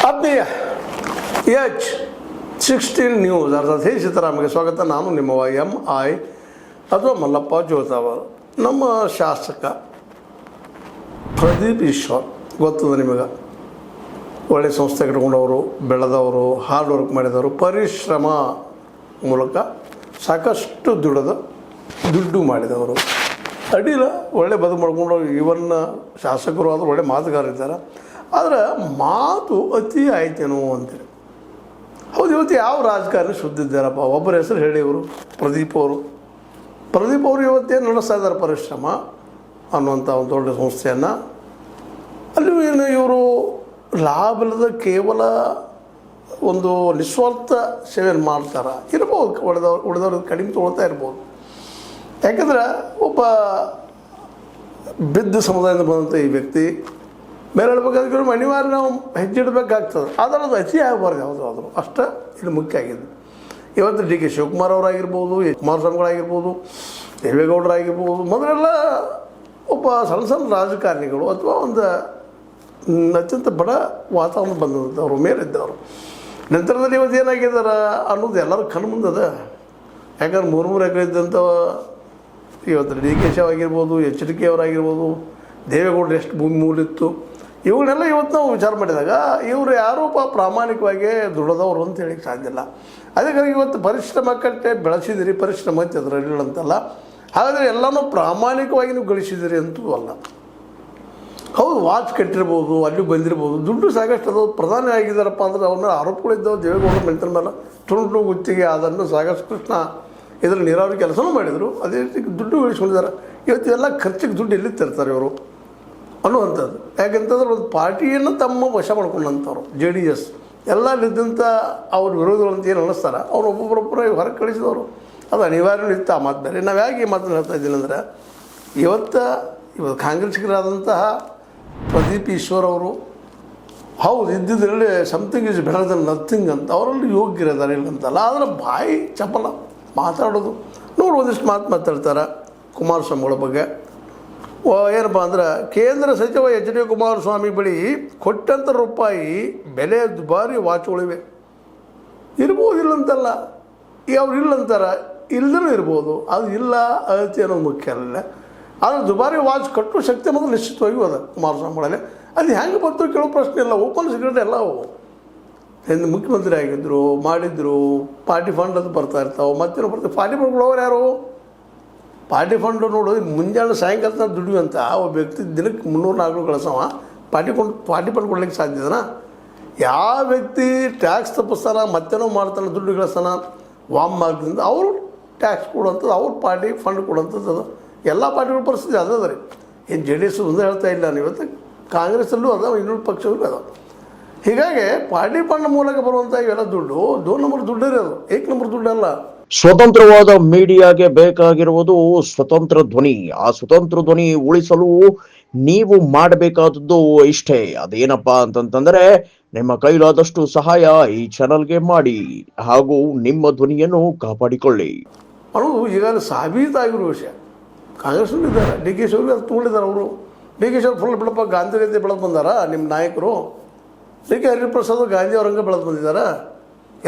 ಆತ್ಮೀಯ H16 news ಅರ್ಥಾತ್ ಹೇ ಸೀತಾರಾಮಗೆ ಸ್ವಾಗತ. ನಾನು ನಿಮ್ಮವ MI ಅಥವಾ ಮಲ್ಲಪ್ಪ ಜೋತಾವ. ನಮ್ಮ ಶಾಸಕ ಪ್ರದೀಪ್ ಈಶ್ವರ್ ಗೊತ್ತದ ನಿಮಗೆ, ಒಳ್ಳೆ ಸಂಸ್ಥೆ ಕಟ್ಕೊಂಡವರು, ಬೆಳೆದವರು, ಹಾರ್ಡ್ ವರ್ಕ್ ಮಾಡಿದವರು, ಪರಿಶ್ರಮ ಮೂಲಕ ಸಾಕಷ್ಟು ದುಡ್ಡು ಮಾಡಿದವರು, ಅಡ್ಡಿಲ್ಲ ಒಳ್ಳೆ ಬದುಕು ಮಾಡ್ಕೊಂಡು ಇವನ್ನ ಶಾಸಕರು ಆದರೂ ಒಳ್ಳೆ ಮಾತುಗಾರಿದ್ದಾರೆ. ಆದರೆ ಮಾತು ಅತಿ ಆಯ್ತೇನೋ ಅಂತೇಳಿ. ಹೌದು, ಇವತ್ತು ಯಾವ ರಾಜಕಾರಣಿ ಶುದ್ಧಿದ್ದಾರಪ್ಪ? ಒಬ್ಬರ ಹೆಸರು ಹೇಳಿ, ಇವರು ಪ್ರದೀಪ್ ಅವರು ಇವತ್ತೇನು ನಡೆಸ್ತಾ ಇದ್ದಾರೆ ಪರಿಶ್ರಮ ಅನ್ನುವಂಥ ಒಂದು ದೊಡ್ಡ ಸಂಸ್ಥೆಯನ್ನು. ಅಲ್ಲಿ ಏನು ಇವರು ಲಾಭದ ಕೇವಲ ಒಂದು ನಿಸ್ವಾರ್ಥ ಸೇವೆಯನ್ನು ಮಾಡ್ತಾರೆ ಇರ್ಬೋದು, ಉಳಿದವ್ರು ಕಡಿಮೆ ತೊಗೊಳ್ತಾ ಇರ್ಬೋದು. ಯಾಕಂದ್ರೆ ಒಬ್ಬ ಬಿದ್ದ ಸಮುದಾಯದಿಂದ ಬಂದಂಥ ಈ ವ್ಯಕ್ತಿ ಮೇಲೆ ಹೇಳ್ಬೇಕಾದ್ರೆ ಅನಿವಾರ್ಯ ನಾವು ಹೆಜ್ಜೆ ಇಡಬೇಕಾಗ್ತದೆ. ಆದರೆ ಅದು ಅತಿ ಆಗಬಾರ್ದು ಯಾವುದಾದ್ರು, ಅಷ್ಟೇ ಇಲ್ಲಿ ಮುಖ್ಯ ಆಗಿದೆ. ಇವತ್ತು DK ಶಿವಕುಮಾರ್ ಅವರಾಗಿರ್ಬೋದು, ಕುಮಾರಸ್ವಾಮಿಗಳಾಗಿರ್ಬೋದು, ದೇವೇಗೌಡರಾಗಿರ್ಬೋದು, ಮೊದಲೆಲ್ಲ ಒಬ್ಬ ಸಣ್ಣ ರಾಜಕಾರಣಿಗಳು ಅಥವಾ ಒಂದು ಅತ್ಯಂತ ಬಡ ವಾತಾವರಣ ಬಂದಂಥವ್ರು ಮೇಲಿದ್ದವರು. ನಂತರದಲ್ಲಿ ಇವತ್ತು ಏನಾಗಿದ್ದಾರೆ ಅನ್ನೋದು ಎಲ್ಲರೂ ಕಣ್ಣು ಮುಂದದ. ಯಾಕಂದ್ರೆ 3 ಎಕರೆ ಇದ್ದಂಥ ಇವತ್ತು DK ಶಿವ ಆಗಿರ್ಬೋದು, HDK ಅವರಾಗಿರ್ಬೋದು, ದೇವೇಗೌಡರು ಎಷ್ಟು ಭೂಮಿ ಮೂಲಿತ್ತು, ಇವುಗಳೆಲ್ಲ ಇವತ್ತು ನಾವು ವಿಚಾರ ಮಾಡಿದಾಗ ಇವರು ಯಾರೂ ಪ್ರಾಮಾಣಿಕವಾಗಿ ದುಡಿದವರು ಅಂತ ಹೇಳಿಕ್ಕೆ ಸಾಧ್ಯ ಇಲ್ಲ. ಅದಕ್ಕಾಗಿ ಇವತ್ತು ಪರಿಶ್ರಮ ಕಟ್ಟೆ ಬೆಳೆಸಿದಿರಿ, ಪರಿಶ್ರಮ ಅಂತ ಅದರಲ್ಲಿ ಅಂತಲ್ಲ. ಹಾಗಾದರೆ ಎಲ್ಲನೂ ಪ್ರಾಮಾಣಿಕವಾಗಿ ನೀವು ಗಳಿಸಿದಿರಿ ಅಂತೂ ಅಲ್ಲ. ಹೌದು, ವಾಚ್ ಕಟ್ಟಿರ್ಬೋದು, ಅಲ್ಲಿ ಬಂದಿರ್ಬೋದು, ದುಡ್ಡು ಸಾಕಷ್ಟು ಅದು ಪ್ರಧಾನಿ ಆಗಿದ್ದಾರಪ್ಪ ಅಂದ್ರೆ ಅವ್ರನ್ನ ಆರೋಪಗಳಿದ್ದವು. ದೇವೇಗೌಡರ ಮೆಂತನ ಮೇಲೆ ತುಂಡು ಗುತ್ತಿಗೆ ಅದನ್ನು ಸಾಕಷ್ಟು ಕೃಷ್ಣ ಇದರ ನೀರಾವರಿ ಕೆಲಸನೂ ಮಾಡಿದರು. ಅದೇ ರೀತಿ ದುಡ್ಡು ಗಳಿಸ್ಕೊಂಡಿದ್ದಾರೆ. ಇವತ್ತು ಎಲ್ಲ ಖರ್ಚಿಗೆ ದುಡ್ಡು ಎಲ್ಲಿ ತರ್ತಾರೆ ಇವರು ಅನ್ನುವಂಥದ್ದು. ಯಾಕೆಂತಂದ್ರೆ ಒಂದು ಪಾರ್ಟಿಯನ್ನು ತಮ್ಮ ವಶ ಮಾಡ್ಕೊಂಡಂಥವ್ರು JDS ಎಲ್ಲಲ್ಲಿದ್ದಂಥ ಅವ್ರ ವಿರೋಧಿಗಳಂತ ಏನು ಅನ್ನಿಸ್ತಾರೆ ಅವ್ರು ಒಬ್ಬೊಬ್ಬರೊಬ್ಬರ ಹೊರಗೆ ಕಳಿಸಿದವರು. ಅದು ಅನಿವಾರ್ಯ ಇತ್ತು. ಆ ಮಾತು ಬೇರೆ. ನಾವು ಯಾಕೆ ಈ ಮಾತನ್ನು ಹೇಳ್ತಾ ಇದ್ದೀನಿ ಅಂದರೆ, ಇವತ್ತು ಕಾಂಗ್ರೆಸ್ಗರಾದಂತಹ ಪ್ರದೀಪ್ ಈಶ್ವರ್ ಅವರು ಹೌದು ಇದ್ದಿದ್ರಲ್ಲಿ something is better than nothing ಅಂತ ಅವರಲ್ಲಿ ಯೋಗ್ಯರಿದ್ದಾರೆ ಇಲ್ಲಂತಲ್ಲ. ಆದರೆ ಬಾಯಿ ಚಪಲ ಮಾತಾಡೋದು ನೋಡಿ ಒಂದಿಷ್ಟು ಮಾತಾಡ್ತಾರೆ ಕುಮಾರಸ್ವಾಮಿಗಳ ಬಗ್ಗೆ. ಏನಪ್ಪ ಅಂದ್ರೆ, ಕೇಂದ್ರ ಸಚಿವ HD ಕುಮಾರಸ್ವಾಮಿ ಬಳಿ ಕೊಟ್ಟಂಥ ರೂಪಾಯಿ ಬೆಲೆ ದುಬಾರಿ ವಾಚ್ಗಳಿವೆ. ಇರ್ಬೋದು, ಇಲ್ಲಂತಲ್ಲ. ಅವ್ರು ಇಲ್ಲಂತಾರೆ, ಇಲ್ಲದೂ ಇರ್ಬೋದು. ಅದು ಇಲ್ಲ ಅಳತಿ ಅನ್ನೋದು ಮುಖ್ಯ ಅಲ್ಲ. ಆದರೆ ದುಬಾರಿ ವಾಚ್ ಕಟ್ಟುವ ಶಕ್ತಿ ಮತ್ತು ನಿಶ್ಚಿತವಾಗಿ ಅದ ಕುಮಾರಸ್ವಾಮಿಗಳಲ್ಲಿ. ಅದು ಹೆಂಗೆ ಬಂತು ಕೇಳೋ ಪ್ರಶ್ನೆ ಇಲ್ಲ. ಓಪನ್ ಸೀಕ್ರೆಟ್ ಎಲ್ಲ ಅವು. ಹಿಂದೆ ಮುಖ್ಯಮಂತ್ರಿ ಆಗಿದ್ದರು, ಮಾಡಿದ್ರು, ಪಾರ್ಟಿ ಫಂಡ್ ಅದು ಬರ್ತಾ ಇರ್ತಾವೆ, ಮತ್ತೇನೋ ಬರ್ತಾವೆ. ಪಾರ್ಟಿ ಫಂಡ್ಗಳವ್ರು ಯಾರು? ಪಾರ್ಟಿ ಫಂಡು ನೋಡೋದು ಮುಂಜಾನೆ ಸಾಯಂಕಾಲ ದುಡ್ಡು ಅಂತ ಒಬ್ಬ ವ್ಯಕ್ತಿ ದಿನಕ್ಕೆ 300-400 ಕಳಿಸವ ಪಾರ್ಟಿ ಫಂಡ್ ಕೊಡ್ಲಿಕ್ಕೆ ಸಾಧ್ಯದನ? ಯಾವ ವ್ಯಕ್ತಿ ಟ್ಯಾಕ್ಸ್ ತಪ್ಪಿಸ್ತಾನ, ಮತ್ತೇನೋ ಮಾಡ್ತಾನೆ, ದುಡ್ಡು ಗಳಿಸ್ತಾನ, ವಾಮ್ ಮಾರ್ಗದಿಂದ ಅವರು ಟ್ಯಾಕ್ಸ್ ಕೊಡುವಂಥದ್ದು, ಅವ್ರ ಪಾರ್ಟಿ ಫಂಡ್ ಕೊಡುವಂಥದ್ದು. ಅದು ಎಲ್ಲ ಪಾರ್ಟಿಗಳ ಪರಿಸ್ಥಿತಿ ಅದ ರೀ. ಏನು JDS ಒಂದೇ ಹೇಳ್ತಾ ಇಲ್ಲ ನಾನು. ಇವತ್ತು ಕಾಂಗ್ರೆಸ್ಸಲ್ಲೂ ಅದ, ಇನ್ನೊಂದು ಪಕ್ಷಗಳು ಅದ. ಹೀಗಾಗಿ ಪಾರ್ಟಿ ಫಂಡ್ ಮೂಲಕ ಬರುವಂಥ ಇವೆಲ್ಲ ದುಡ್ಡು 2 ನಂಬರ್ ದುಡ್ಡು ಇರೋದು, 1 ನಂಬರ್ ದುಡ್ಡಲ್ಲ. ಸ್ವತಂತ್ರವಾದ ಮೀಡಿಯಾಗೆ ಬೇಕಾಗಿರುವುದು ಸ್ವತಂತ್ರ ಧ್ವನಿ. ಆ ಸ್ವತಂತ್ರ ಧ್ವನಿ ಉಳಿಸಲು ನೀವು ಮಾಡಬೇಕಾದದ್ದು ಇಷ್ಟೇ. ಅದೇನಪ್ಪಾ ಅಂತಂತಂದ್ರೆ, ನಿಮ್ಮ ಕೈಲಾದಷ್ಟು ಸಹಾಯ ಈ ಚಾನಲ್ಗೆ ಮಾಡಿ ಹಾಗೂ ನಿಮ್ಮ ಧ್ವನಿಯನ್ನು ಕಾಪಾಡಿಕೊಳ್ಳಿ ಅನ್ನೋದು ಈಗಾಗಲೇ ಸಾಬೀತಾಗಿರೋ ವಿಷಯ. ಕಾಂಗ್ರೆಸ್ನಲ್ಲಿ ಇದ್ದಾರೆ, DK ಶಿವರು ಅದು ತೊಗೊಂಡಿದ್ದಾರೆ. ಅವರು DK ಶಿವರು ಫುಲ್ ಬಿಡಪ್ಪ ಗಾಂಧಿ ರೀತಿ ಬೆಳೆದು ಬಂದಾರ ನಿಮ್ಮ ನಾಯಕರು. DK ಹರಿಪ್ರಸಾದ್ ಗಾಂಧಿ ಅವರಂಗೆ ಬೆಳೆದು ಬಂದಿದ್ದಾರೆ.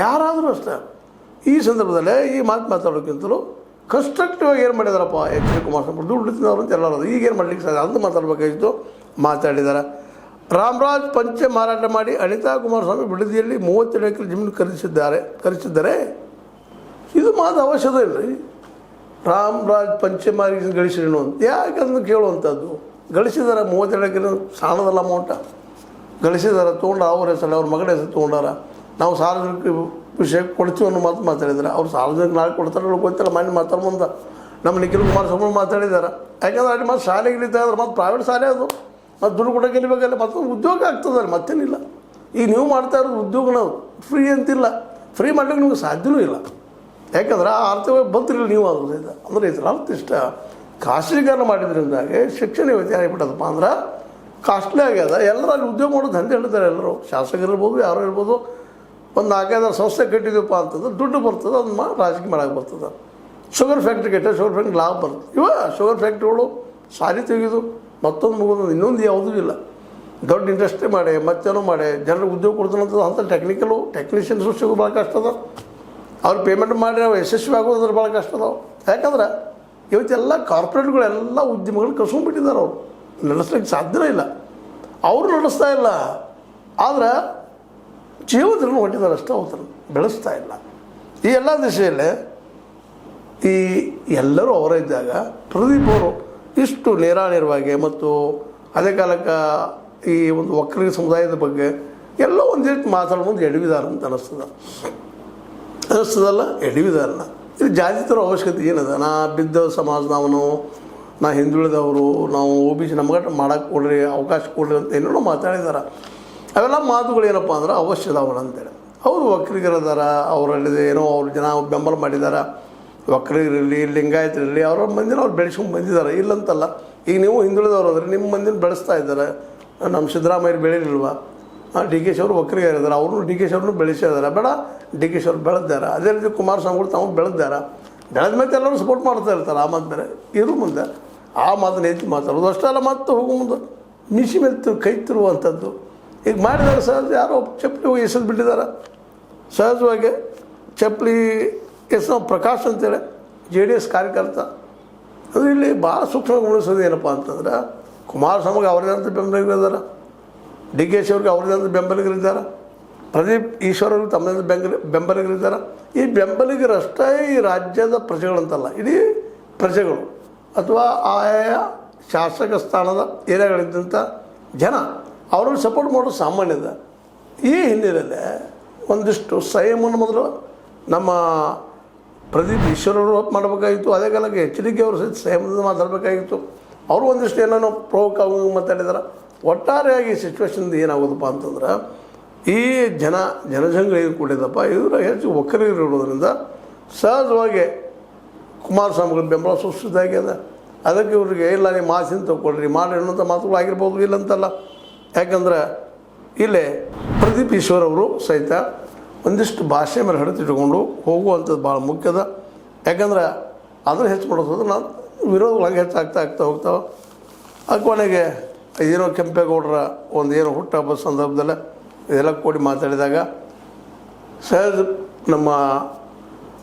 ಯಾರಾದರೂ ಅಷ್ಟೇ. ಈ ಸಂದರ್ಭದಲ್ಲೇ ಈ ಮಾತಾಡೋಕ್ಕಿಂತಲೂ ಕನ್ಸ್ಟ್ರಕ್ಟಿವ್ ಆಗಿ ಏನು ಮಾಡಿದಾರಪ್ಪ HD ಕುಮಾರಸ್ವಾಮಿ ದುಡ್ಡು ತಿನ್ನೋರು ಅಂತ ಎಲ್ಲರೂ ಈಗೇನು ಮಾಡ್ಲಿಕ್ಕೆ ಸಾಧ್ಯ ಅಂತ ಮಾತಾಡಬೇಕಾಗಿತ್ತು. ಮಾತಾಡಿದ್ದಾರೆ. ರಾಮರಾಜ್ ಪಂಚೆ ಮಾರಾಟ ಮಾಡಿ ಅನಿತಾ ಕುಮಾರಸ್ವಾಮಿ ಬಿಡದಿಯಲ್ಲಿ 32 ಎಕರೆ ಜಮೀನು ಖರೀದಿಸಿದ್ದಾರೆ. ಇದು ಮಾತು ಅವಶ್ಯಕತೆ ಇಲ್ಲ ರೀ. ರಾಮರಾಜ್ ಪಂಚೆ ಮಾರಿ ಗಳಿಸಿರೇನು ಅಂತ ಯಾಕೆ ಅದನ್ನು ಕೇಳುವಂಥದ್ದು. ಗಳಿಸಿದ್ದಾರೆ 32 ಎಕರೆ, ಸಾಣದಲ್ಲ ಅಮೌಂಟ ಗಳಿಸಿದ್ದಾರೆ. ತೊಗೊಂಡು ಅವ್ರ ಹೆಸರು, ಅವ್ರ ಮಗಳ ಹೆಸರು ತೊಗೊಂಡಾರ. ನಾವು ಸಾರ್ವಜನಿಕ ವಿಷಯ ಕೊಡ್ತೀವಿ ಅನ್ನೋ ಮಾತು ಮಾತಾಡಿದ್ದಾರೆ. ಅವ್ರು ಸಾರ್ವಜನಿಕ ನಾಳೆ ಕೊಡ್ತಾರೆ ಗೊತ್ತಿಲ್ಲ. ಮನೆ ಮಾತಾಡ್ಬಂದ ನಮ್ಮ ನಿಖಿಲ್ ಕುಮಾರಸ್ವಾಮಿ ಮಾತಾಡಿದ್ದಾರೆ. ಯಾಕಂದ್ರೆ ಅಲ್ಲಿ ಮತ್ತೆ ಶಾಲೆಗೆ ಇಳಿತಾ ಇದ್ರೆ ಮತ್ತೆ ಪ್ರೈವೇಟ್ ಶಾಲೆ ಅದು, ಮತ್ತು ದುಡ್ಡು ಕೊಡೋಕೆ ಇಲ್ಲಬೇಕಲ್ಲ, ಮತ್ತೊಂದು ಉದ್ಯೋಗ ಆಗ್ತದೆ. ಮತ್ತೇನಿಲ್ಲ. ಈಗ ನೀವು ಮಾಡ್ತಾ ಇರೋದು ಉದ್ಯೋಗ, ನಾವು ಫ್ರೀ ಅಂತಿಲ್ಲ. ಫ್ರೀ ಮಾಡ್ಲಿಕ್ಕೆ ನಿಮ್ಗೆ ಸಾಧ್ಯವೂ ಇಲ್ಲ. ಯಾಕಂದ್ರೆ ಆರ್ಥಿಕವಾಗಿ ಬಂತಿರಲಿಲ್ಲ ನೀವು ಅದರಿಂದ. ಅಂದರೆ ಇದರ ಅರ್ಥ ಇಷ್ಟ, ಖಾಸಗೀಕರಣ ಮಾಡಿದ್ರಿಂದಾಗೆ ಶಿಕ್ಷಣ ವ್ಯತ್ಯಾಸ ಆಗಿಬಿಟ್ಟದಪ್ಪ ಅಂದ್ರೆ ಕಾಸ್ಟ್ಲಿ ಆಗ್ಯದ. ಎಲ್ಲರೂ ಅಲ್ಲಿ ಉದ್ಯೋಗ ಮಾಡೋದು ಅಂತ ಹೇಳ್ತಾರೆ. ಎಲ್ಲರೂ ಶಾಸಕರು ಇರ್ಬೋದು, ಯಾರೋ ಇರ್ಬೋದು. ಒಂದು 4-5 ಸಂಸ್ಥೆ ಕಟ್ಟಿದ್ದೀವಪ್ಪ ಅಂತಂದ್ರೆ ದುಡ್ಡು ಬರ್ತದೆ, ಅದನ್ನ ರಾಜಕೀಯ ಮಾಡೋಕ್ಕೆ ಬರ್ತದೆ. ಶುಗರ್ ಫ್ಯಾಕ್ಟ್ರಿ ಕಟ್ಟೆ, ಶುಗರ್ ಫ್ಯಾಕ್ಟ್ರಿ ಲಾಭ ಬರ್ತದೆ. ಶುಗರ್ ಫ್ಯಾಕ್ಟ್ರಿಗಳು ಸಾರಿ ತೆಗೆದು ಮತ್ತೊಂದು ಮುಗಿದು ಇನ್ನೊಂದು ಯಾವುದೂ ಇಲ್ಲ. ದೊಡ್ಡ ಇಂಡಸ್ಟ್ರಿ ಮಾಡಿ ಮತ್ತೇನೋ ಮಾಡಿ ಜನರಿಗೆ ಉದ್ಯೋಗ ಕೊಡ್ತಾನಂತದ್ದು ಅಂಥ ಟೆಕ್ನಿಷಿಯನ್ಸು ಸಿಗೋದು ಭಾಳ ಕಷ್ಟ ಅದಾವೆ. ಅವ್ರು ಪೇಮೆಂಟ್ ಮಾಡಿ ನಾವು ಯಶಸ್ವಿ ಆಗೋದ್ರ ಭಾಳ ಕಷ್ಟ ಅದಾವೆ. ಯಾಕಂದ್ರೆ ಇವತ್ತೆಲ್ಲ ಕಾರ್ಪೊರೇಟ್ಗಳೆಲ್ಲ ಉದ್ಯಮಗಳು ಕಸ್ಕೊಂಡ್ಬಿಟ್ಟಿದ್ದಾರೆ. ಅವರು ನಡೆಸ್ಲಿಕ್ಕೆ ಸಾಧ್ಯನೇ ಇಲ್ಲ. ಅವರು ನಡೆಸ್ತಾ ಇಲ್ಲ, ಆದ್ರೆ ಜೀವನದಲ್ಲಿ ಹೊಂಟಿದ್ದಾರೆ ಅಷ್ಟೇ, ಅವ್ರನ್ನ ಬೆಳೆಸ್ತಾ ಇಲ್ಲ. ಈ ಎಲ್ಲ ದಿಶೆಯಲ್ಲೇ ಈ ಎಲ್ಲರೂ ಅವರ ಇದ್ದಾಗ ಪ್ರದೀಪ್ ಅವರು ಇಷ್ಟು ನೇರಾನೇರವಾಗಿ ಮತ್ತು ಅದೇ ಕಾಲಕ್ಕೆ ಈ ಒಂದು ಒಕ್ಕಲಿಗ ಸಮುದಾಯದ ಬಗ್ಗೆ ಎಲ್ಲ ಒಂದಿಟ್ಟು ಮಾತಾಡೋದು ಎಡವಿದಾರ ಅಂತ ಅನ್ನಿಸ್ತದಲ್ಲ, ಎಡವಿದಾರನ. ಇದು ಜಾತಿತರ ಅವಶ್ಯಕತೆ ಏನದ? ನಾ ಬಿದ್ದ ಸಮಾಜದವನು, ನಾ ಹಿಂದುಳಿದವರು, ನಾವು OBC ನಮ್ಗೆ ಮಾಡೋಕ್ಕೆ ಕೊಡ್ರಿ, ಅವಕಾಶ ಕೊಡ್ರಿ ಅಂತ ಏನೋ ಮಾತಾಡಿದಾರೆ. ಅವೆಲ್ಲ ಮಾತುಗಳು ಏನಪ್ಪ ಅಂದ್ರೆ ಅವಶ್ಯದವನ ಅಂತೇಳಿ. ಹೌದು, ಒಕ್ಕಲಿಗರದಾರ, ಅವರಲ್ಲಿ ಏನೋ ಅವ್ರ ಜನ ಬೆಂಬಲ ಮಾಡಿದ್ದಾರೆ. ಒಕ್ಕಲಿಗರಿರಲಿ, ಲಿಂಗಾಯತರಿರಲಿ, ಅವರ ಮಂದಿನ ಅವ್ರು ಬೆಳೆಸ್ಕೊಂಡು ಬಂದಿದ್ದಾರೆ, ಇಲ್ಲಂತಲ್ಲ. ಈಗ ನೀವು ಹಿಂದುಳಿದವರು ಅಂದರೆ ನಿಮ್ಮ ಮಂದಿನ ಬೆಳೆಸ್ತಾ ಇದ್ದಾರೆ. ನಮ್ಮ ಸಿದ್ದರಾಮಯ್ಯ ಬೆಳೀಲಿಲ್ವ? DK ಅವರು ಒಕ್ಕಲಿಗರಿದ್ದಾರೆ, ಅವರು DK ಅವ್ರನ್ನೂ ಬೆಳೆಸಿದ್ದಾರೆ. ಬೇಡ, DK ಅವರು ಬೆಳೆದಾರೆ. ಅದೇ ರೀತಿ ಕುಮಾರಸ್ವಾಮಿಗಳು ತಾವು ಬೆಳೆದಾರೆ. ಬೆಳೆದ ಮೇಲೆ ಎಲ್ಲರೂ ಸಪೋರ್ಟ್ ಮಾಡ್ತಾ ಇರ್ತಾರೆ. ಆ ಮಾತು ಬೇರೆ ಇರು ಮುಂದೆ ಆ ಮಾತನ್ನ ಎತ್ತಿ ಮಾತಾಡೋದು ಅಷ್ಟೆಲ್ಲ. ಮತ್ತೆ ಹೋಗೋ ಮುಂದೆ ಮಿಷಿ ಮೇಲೆ ಕೈ ತಿರುವಂಥದ್ದು ಈಗ ಮಾಡಿದ್ದಾರೆ. ಸಹಜ ಯಾರೋ ಚಪ್ಪಲಿ ಹೋಗಿ ಎಸೆದು ಬಿಟ್ಟಿದ್ದಾರೆ. ಸಹಜವಾಗಿ ಚಪ್ಪಲಿ ಎಸೋ ಪ್ರಕಾಶ್ ಅಂತೇಳಿ JDS ಕಾರ್ಯಕರ್ತ. ಅದು ಇಲ್ಲಿ ಭಾಳ ಸೂಕ್ಷ್ಮ ಗಮನಿಸೋದು ಏನಪ್ಪ ಅಂತಂದ್ರೆ, ಕುಮಾರಸ್ವಾಮಿಗೆ ಅವರದೇ ಅಂತ ಬೆಂಬಲಿಗರಿದ್ದಾರೆ, DK ಅವ್ರಿಗೆ ಅವ್ರದೇ ಅಂತ ಬೆಂಬಲಿಗರಿದ್ದಾರೆ, ಪ್ರದೀಪ್ ಈಶ್ವರವ್ರಿಗೆ ತಮ್ಮದೇ ಬೆಂಬಲಿಗರಿದ್ದಾರೆ. ಈ ಬೆಂಬಲಿಗರಷ್ಟೇ ಈ ರಾಜ್ಯದ ಪ್ರಜೆಗಳಂತಲ್ಲ, ಇಡೀ ಪ್ರಜೆಗಳು ಅಥವಾ ಆಯಾ ಶಾಸಕ ಸ್ಥಾನದ ಏರಿಯಾಗಳಿದ್ದಂಥ ಜನ ಅವ್ರನ್ನ ಸಪೋರ್ಟ್ ಮಾಡೋದು ಸಾಮಾನ್ಯದ. ಈ ಹಿನ್ನೆಲೆಯಲ್ಲಿ ಒಂದಿಷ್ಟು ಸಂಯಮವನ್ನು ಮೊದಲು ನಮ್ಮ ಪ್ರದೀಪ್ ಈಶ್ವರವರು ಮಾಡಬೇಕಾಗಿತ್ತು. ಅದೇ ಕಾಲಕ್ಕೆ HDK ಅವರು ಸಹಿತ ಸಂಯಮದಿಂದ ಮಾತಾಡಬೇಕಾಗಿತ್ತು. ಅವರು ಒಂದಿಷ್ಟು ಏನೋ ಪ್ರವೋಕ್ ಆಗಿ ಮಾತಾಡಿದಾರೆ. ಒಟ್ಟಾರೆಯಾಗಿ ಸಿಚುವೇಶನ್ ಏನಾಗೋದಪ್ಪ ಅಂತಂದ್ರೆ, ಈ ಜನಜಂಗಳಿ ಕೂಡಿದಪ್ಪ, ಇವರು ಹೆಚ್ಚು ಒಕ್ಕಲಿಗರು ಇರೋದ್ರಿಂದ ಸಹಜವಾಗಿ ಕುಮಾರಸ್ವಾಮಿಗಳ ಬೆಂಬಲ ಸೃಷ್ಟಿಯಾಗ್ಯದ. ಅದಕ್ಕೆ ಇವ್ರಿಗೆ ಇಲ್ಲ, ನೀವು ಮಾಸಿನ ತಗೊಳ್ರಿ ಮಾಡಿ ಅನ್ನೋಂಥ ಮಾತುಗಳು ಆಗಿರ್ಬೋದು, ಇಲ್ಲಂತಲ್ಲ. ಯಾಕಂದ್ರೆ ಇಲ್ಲೇ ಪ್ರದೀಪ್ ಈಶ್ವರವರು ಸಹಿತ ಒಂದಿಷ್ಟು ಭಾಷೆ ಮೇಲೆ ಹಿಡಿತಿಟ್ಕೊಂಡು ಹೋಗುವಂಥದ್ದು ಭಾಳ ಮುಖ್ಯದ. ಯಾಕಂದ್ರೆ ಅದನ್ನು ಹೆಚ್ಚು ಮಾಡೋದು ನಾವು ವಿರೋಧಗಳು ಹಂಗೆ ಹೆಚ್ಚಾಗ್ತಾ ಹೋಗ್ತಾವೆ. ಆ ಕೊನೆಗೆ ಏನೋ ಕೆಂಪೇಗೌಡರ ಒಂದು ಏನೋ ಹುಟ್ಟುಹಬ್ಬದ ಸಂದರ್ಭದಲ್ಲೇ ಇದೆಲ್ಲ ಕೂಡಿ ಮಾತಾಡಿದಾಗ ಸಹಜ ನಮ್ಮ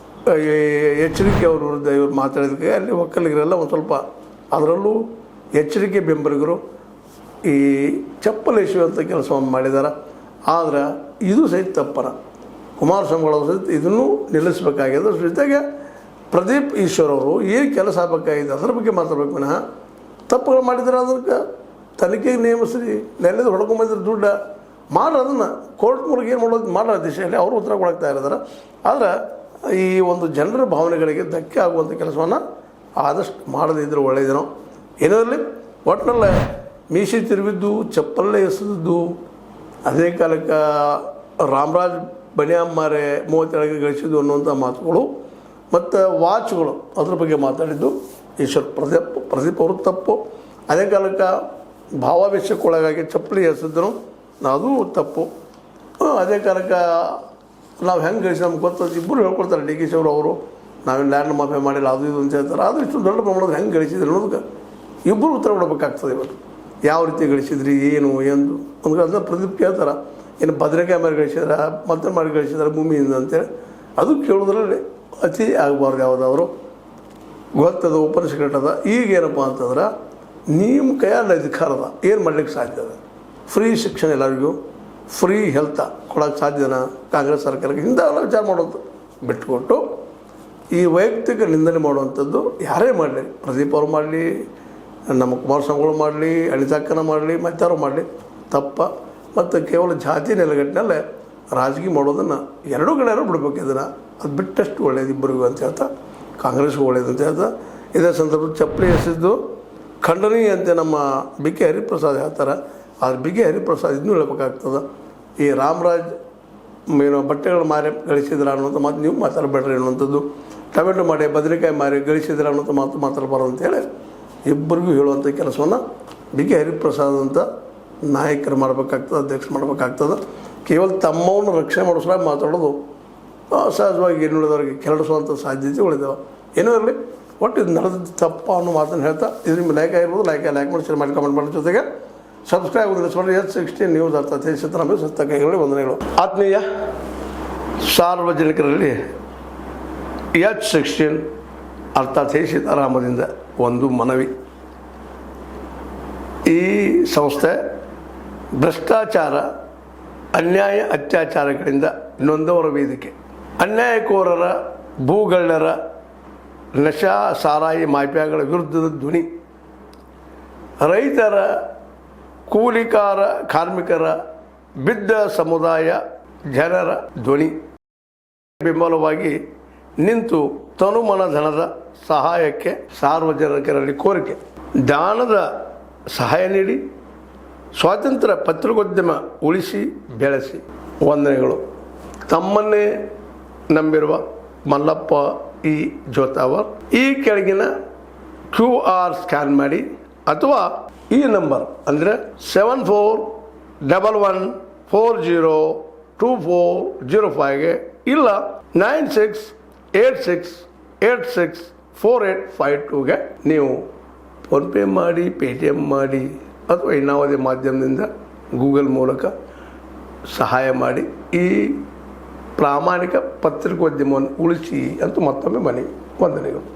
HDK ಅವ್ರ ವಿರುದ್ಧ ಇವ್ರು ಮಾತಾಡಿದಕ್ಕೆ ಅಲ್ಲಿ ಒಕ್ಕಲಿಗರೆಲ್ಲ ಒಂದು ಸ್ವಲ್ಪ, ಅದರಲ್ಲೂ HDK ಬೆಂಬಲಿಗರು ಈ ಚಪ್ಪಲ್ ಎಸೆಯುವಂಥ ಕೆಲಸವನ್ನು ಮಾಡಿದ್ದಾರೆ. ಆದರೆ ಇದು ಸಹಿತ ತಪ್ಪನ. ಕುಮಾರಸ್ವಾಮಿಗಳು ಸಹಿತ ಇದನ್ನು ನಿಲ್ಲಿಸಬೇಕಾಗಿದೆ. ಜೊತೆಗೆ ಪ್ರದೀಪ್ ಈಶ್ವರವರು ಏನು ಕೆಲಸ ಆಗಬೇಕಾಗಿದೆ ಅದ್ರ ಬಗ್ಗೆ ಮಾತಾಡ್ಬೇಕು ವಿನಃ ತಪ್ಪುಗಳು ಮಾಡಿದ್ರೆ ಅದಕ್ಕೆ ತನಿಖೆಗೆ ನೇಮಿಸ್ರಿ, ನೆಲೆದು ಹೊಡ್ಕೊಂಬಂದ್ರೆ ದುಡ್ಡು ಮಾಡ್ರಿ, ಅದನ್ನು ಕೋರ್ಟ್ ಮೂಲಕ ಏನು ಮಾಡೋದು ಮಾಡೋ ದಿಶೆಯಲ್ಲಿ ಅವರು ಉತ್ತರ ಕೊಡ್ತಾ ಇದ್ದಾರೆ. ಆದರೆ ಈ ಒಂದು ಜನರ ಭಾವನೆಗಳಿಗೆ ಧಕ್ಕೆ ಆಗುವಂಥ ಕೆಲಸವನ್ನು ಆದಷ್ಟು ಮಾಡದಿದ್ದರೆ ಒಳ್ಳೆಯದೇನೋ. ಏನೋ ಇರಲಿ, ಒಟ್ಟಿನಲ್ಲೇ ಮೀಸೆ ತಿರುವಿದ್ದು, ಚಪ್ಪಲ್ಲೇ ಎಸೆದಿದ್ದು, ಅದೇ ಕಾಲಕ್ಕೆ ರಾಮರಾಜ್ ಬನಿಯಾಮ್ಮಾರೆ 37 ಗಳಿಸಿದ್ದು ಅನ್ನುವಂಥ ಮಾತುಗಳು ಮತ್ತು ವಾಚ್ಗಳು ಅದ್ರ ಬಗ್ಗೆ ಮಾತಾಡಿದ್ದು ಈಶ್ವರ್ ಪ್ರದೀಪ್ ಅವರು ತಪ್ಪು. ಅದೇ ಕಾಲಕ್ಕೆ ಭಾವಾವೇಶಕ್ಕೊಳಗಾಗಿ ಚಪ್ಪಲಿ ಎಸೆದ್ರು, ಅದು ತಪ್ಪು. ಅದೇ ಕಾಲಕ್ಕೆ ನಾವು ಹೆಂಗೆ ಗಳಿಸಿ ನಮ್ಗೆ ಗೊತ್ತದ ಇಬ್ಬರು ಹೇಳ್ಕೊಡ್ತಾರೆ. DK ಅವರು ನಾವೇನು ಲ್ಯಾಂಡ್ ಮಾಫಿ ಮಾಡಿಲ್ಲ ಅದು ಇದು ಅಂತ ಹೇಳ್ತಾರೆ. ಅದು ಇಷ್ಟು ದೊಡ್ಡ ಪ್ರಮಾಣದಲ್ಲಿ ಹೆಂಗೆ ಗಳಿಸಿದ್ರು ಅನ್ನೋದಕ್ಕೆ ಇಬ್ಬರು ಉತ್ತರ ಕೊಡಬೇಕಾಗ್ತದೆ. ಇವತ್ತು ಯಾವ ರೀತಿ ಗಳಿಸಿದ್ರಿ, ಏನು ಎಂದು ಒಂದು ಅದನ್ನ ಪ್ರದೀಪ್ ಕೇಳ್ತಾರೆ. ಏನು ಬದನೆಕಾಯಿ ಮಾರಿ ಗಳಿಸಿದ್ರೆ, ಮತ್ತೆ ಮಾಡಿ ಗಳಿಸಿದ್ರೆ ಭೂಮಿಯಿಂದ ಅಂತೇಳಿ ಅದು ಕೇಳೋದ್ರಲ್ಲಿ ಅತಿ ಆಗಬಾರ್ದು. ಯಾವುದವರು ಗೊತ್ತದ, ಓಪನ್ ಸೀಕ್ರೆಟ್ ಅದ. ಈಗೇನಪ್ಪ ಅಂತಂದ್ರೆ ನಿಮ್ಮ ಕೈಯಲ್ಲಿ ಅಧಿಕಾರದ ಏನು ಮಾಡ್ಲಿಕ್ಕೆ ಸಾಧ್ಯ ಅದ? ಫ್ರೀ ಶಿಕ್ಷಣ ಎಲ್ಲರಿಗೂ, ಫ್ರೀ ಹೆಲ್ತ್ ಕೊಡೋಕ್ಕೆ ಸಾಧ್ಯನ ಕಾಂಗ್ರೆಸ್ ಸರ್ಕಾರಕ್ಕೆ? ಇಂಥವೆಲ್ಲ ವಿಚಾರ ಮಾಡೋದು ಬಿಟ್ಟುಕೊಟ್ಟು ಈ ವೈಯಕ್ತಿಕ ನಿಂದನೆ ಮಾಡುವಂಥದ್ದು ಯಾರೇ ಮಾಡಲಿ, ಪ್ರದೀಪ್ ಅವರು ಮಾಡಲಿ, ನಮ್ಮ ಕುಮಾರಸ್ವಾಮಿಗಳು ಮಾಡಲಿ, ಅನಿತಾಕ್ಕನ ಮಾಡಲಿ, ಮತ್ತಾರು ಮಾಡಲಿ ತಪ್ಪ. ಮತ್ತು ಕೇವಲ ಜಾತಿ ನೆಲೆಗಟ್ಟಿನಲ್ಲೇ ರಾಜಕೀಯ ಮಾಡೋದನ್ನು ಎರಡೂ ಕಡೆಯೂ ಬಿಡ್ಬೇಕು. ಇದನ್ನು ಅದು ಬಿಟ್ಟಷ್ಟು ಒಳ್ಳೇದು ಇಬ್ಬರಿಗೂ ಅಂತ ಹೇಳ್ತಾ, ಕಾಂಗ್ರೆಸ್ಗೂ ಒಳ್ಳೇದು ಅಂತ ಹೇಳ್ತಾ, ಇದೇ ಸಂದರ್ಭದಲ್ಲಿ ಚಪ್ಪಲಿ ಎಸೆದು ಖಂಡನೀಯ ಅಂತ ನಮ್ಮ BK ಹರಿಪ್ರಸಾದ್ ಹೇಳ್ತಾರೆ. ಆದರೆ BK ಹರಿಪ್ರಸಾದ್ ಇದನ್ನೂ ಹೇಳ್ಬೇಕಾಗ್ತದೆ. ಈ ರಾಮರಾಜ್ ಏನು ಬಟ್ಟೆಗಳು ಮಾರಿ ಗಳಿಸಿದ್ರ ಅನ್ನೋಂಥ ಮಾತು ನೀವು ಮಾತಾಡಬೇಡ್ರಿ ಅನ್ನುವಂಥದ್ದು, ಟೊಮೆಟೊ ಮಾಡಿ ಬದನೆಕಾಯಿ ಮಾರಿ ಗಳಿಸಿದ್ರ ಅನ್ನೋಂಥ ಮಾತು ಮಾತಾಡಬಾರ್ದು ಅಂತೇಳಿ ಇಬ್ಬರಿಗೂ ಹೇಳುವಂಥ ಕೆಲಸವನ್ನು BK ಹರಿಪ್ರಸಾದ್ ಅಂತ ನಾಯಕರು ಮಾಡಬೇಕಾಗ್ತದೆ, ಅಧ್ಯಕ್ಷ ಮಾಡಬೇಕಾಗ್ತದೆ. ಕೇವಲ ತಮ್ಮವನ್ನು ರಕ್ಷಣೆ ಮಾಡಿಸಲಾಗ ಮಾತಾಡೋದು ಸಹಜವಾಗಿ ಇನ್ನುಳಿದವರಿಗೆ ಕೆರಳಿಸುವಂಥ ಸಾಧ್ಯತೆಗಳಿದ್ದಾವೆ. ಏನೋ ಇರಲಿ, ಒಟ್ಟು ಇದು ನಡೆದ ತಪ್ಪ ಅನ್ನೋ ಮಾತನ್ನು ಹೇಳ್ತಾ, ಇದ್ರ ಲೈಕ್ ಆಗಿರ್ಬೋದು, ಲೈಕ್ ಮಾಡಿ ಶೇರ್ ಮಾಡಿ ಕಮೆಂಟ್ ಮಾಡೋ ಜೊತೆಗೆ ಸಬ್ಸ್ಕ್ರೈಬ್ ಉಳಿಸ್ಕೊಂಡು H16 ನ್ಯೂಸ್ ಅರ್ಥಾತ್ ಸಿದ್ದರಾಮಯ್ಯ ಸತ್ತ ಕೈಗಳಲ್ಲಿ ವಂದನೆಗಳು. ಆತ್ಮೀಯ ಸಾರ್ವಜನಿಕರಲ್ಲಿ H16 ಅರ್ಥಾತ್ ಸೀತಾರಾಮದಿಂದ ಒಂದು ಮನವಿ. ಈ ಸಂಸ್ಥೆ ಭ್ರಷ್ಟಾಚಾರ, ಅನ್ಯಾಯ, ಅತ್ಯಾಚಾರಗಳಿಂದ ನೊಂದವರ ವೇದಿಕೆ. ಅನ್ಯಾಯಕೋರರ, ಭೂಗಳ್ಳರ, ನಶಾ ಸಾರಾಯಿ ಮಾಫಿಯಾಗಳ ವಿರುದ್ಧದ ಧ್ವನಿ. ರೈತರ, ಕೂಲಿಕಾರ, ಕಾರ್ಮಿಕರ, ಬಿದ್ದ ಸಮುದಾಯ ಜನರ ಧ್ವನಿ. ಬೆಂಬಲವಾಗಿ ನಿಂತು ತನುಮನ ಧನದ ಸಹಾಯಕ್ಕೆ ಸಾರ್ವಜನಿಕರಲ್ಲಿ ಕೋರಿಕೆ. ದಾನದ ಸಹಾಯ ನೀಡಿ ಸ್ವಾತಂತ್ರ್ಯ ಪತ್ರಿಕೋದ್ಯಮ ಉಳಿಸಿ ಬೆಳೆಸಿ. ವಂದನೆಗಳು. ತಮ್ಮನ್ನೇ ನಂಬಿರುವ ಮಲ್ಲಪ್ಪ ಇ ಜೋತಾವರ್. ಈ ಕೆಳಗಿನ QR ಸ್ಕ್ಯಾನ್ ಮಾಡಿ ಅಥವಾ ಈ ನಂಬರ್ ಅಂದರೆ 7411402405ಗೆ ಇಲ್ಲ 9686864852ಗೆ ನೀವು ಫೋನ್ಪೇ ಮಾಡಿ, Paytm ಮಾಡಿ ಅಥವಾ ಇನ್ನಾವುದೇ ಮಾಧ್ಯಮದಿಂದ ಗೂಗಲ್ ಮೂಲಕ ಸಹಾಯ ಮಾಡಿ ಈ ಪ್ರಾಮಾಣಿಕ ಪತ್ರಿಕೋದ್ಯಮವನ್ನು ಉಳಿಸಿ ಅಂತ ಮತ್ತೊಮ್ಮೆ ಮನವಿ. ವಂದನೆಗಳು.